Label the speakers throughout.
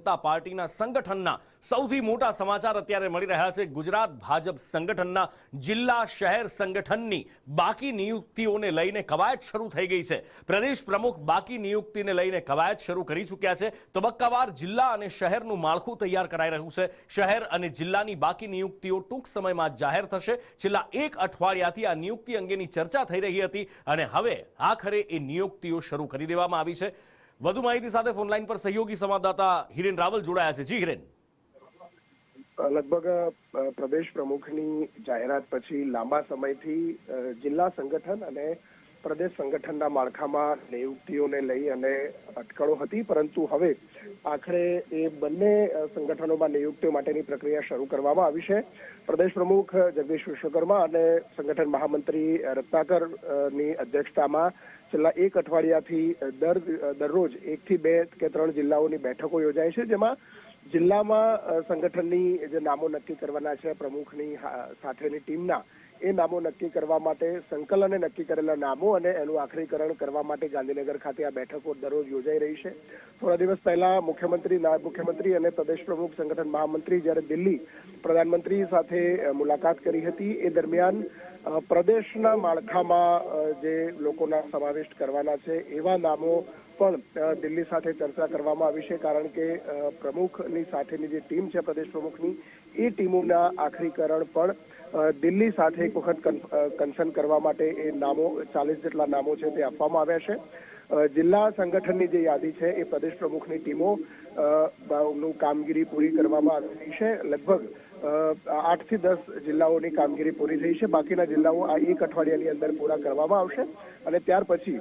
Speaker 1: જનતા પાર્ટીના સંગઠનના સૌથી મોટા સમાચાર અત્યારે મળી રહ્યા છે। ગુજરાત ભાજપ સંગઠનના જિલ્લા શહેર સંગઠનની બાકી નિયુક્તિઓને લઈને કવાયત શરૂ થઈ ગઈ છે। પ્રદેશ પ્રમુખ બાકી નિયુક્તિને લઈને કવાયત શરૂ કરી ચૂક્યા છે। તબક્કાવાર જિલ્લા અને શહેરનું માળખું તૈયાર કરાઈ રહ્યું છે। શહેર અને જિલ્લાની બાકી નિયુક્તિઓ ટૂંક સમયમાં જાહેર થશે। છેલ્લા એક અઠવાડિયાથી આ નિયુક્તિ અંગેની ચર્ચા થઈ રહી હતી અને હવે આખરે એ નિયુક્તિઓ શરૂ કરી દેવામાં આવી છે। વધુ માહિતી સાથે ફોનલાઈન પર સહયોગી સંવાદદાતા હિરેન રાવલ જોડાયા છે। જી હિરેન,
Speaker 2: લગભગ પ્રદેશ પ્રમુખની જાહેરાત પછી લાંબા સમયથી જિલ્લા સંગઠન અને પ્રદેશ સંગઠનના માળખામાં નિયુક્તિઓને લઈ અને અટકળો હતી, પરંતુ હવે આખરે એ બંને સંગઠનોમાં નિયુક્તિઓ માટેની પ્રક્રિયા શરૂ કરવામાં આવી છે। પ્રદેશ પ્રમુખ જગદીશ વિશ્વકર્મા અને સંગઠન મહામંત્રી રત્નાકરની અધ્યક્ષતામાં છેલ્લા એક અઠવાડિયાથી દરરોજ 1 થી 2 કે 3 જિલ્લાઓની બેઠકો યોજાય છે, જેમાં જિલ્લામાં સંગઠનની જે નામો નક્કી કરવાના છે પ્રમુખની સાથેની ટીમના, એ નામો નક્કી કરવા માટે સંકલને નક્કી કરેલા નામો અને એનું આખરીકરણ કરવા માટે ગાંધીનગર ખાતે આ બેઠકો દરરોજ યોજાઈ રહી છે। થોડા દિવસ પહેલા મુખ્યમંત્રી, નાયબ મુખ્યમંત્રી અને પ્રદેશ પ્રમુખ સંગઠન મહામંત્રી જ્યારે દિલ્હી પ્રધાનમંત્રી સાથે મુલાકાત કરી હતી, એ દરમિયાન પ્રદેશના માળખામાં જે લોકોના સમાવિષ્ટ કરવાના છે એવા નામો પણ દિલ્હી સાથે ચર્ચા કરવામાં આવી છે, કારણ કે પ્રમુખની સાથેની જે ટીમ છે પ્રદેશ પ્રમુખની, એ ટીમોના આખરીકરણ પણ દિલ્હી સાથે એક વખત કન્સર્ન કરવા માટે એ નામો 40 જેટલા નામો છે તે આપવામાં આવ્યા છે। જિલ્લા સંગઠનની જે યાદી છે એ પ્રદેશ પ્રમુખની ટીમો નું કામગીરી પૂરી કરવામાં આવી છે। લગભગ 8 થી 10 જિલ્લાઓની કામગીરી પૂરી થઈ છે। બાકીના જિલ્લાઓ આ એક અઠવાડિયાની અંદર પૂરા કરવામાં આવશે અને ત્યાર પછી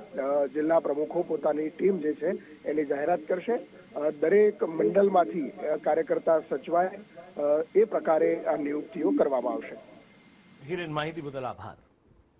Speaker 2: જિલ્લા પ્રમુખો પોતાની ટીમ જે છે એની જાહેરાત કરશે। દરેક મંડળમાંથી કાર્યકર્તા સચવાય એ પ્રકારે આ નિયુક્તિઓ કરવામાં આવશે।
Speaker 1: હિરેન, માહિતી બદલ આભાર।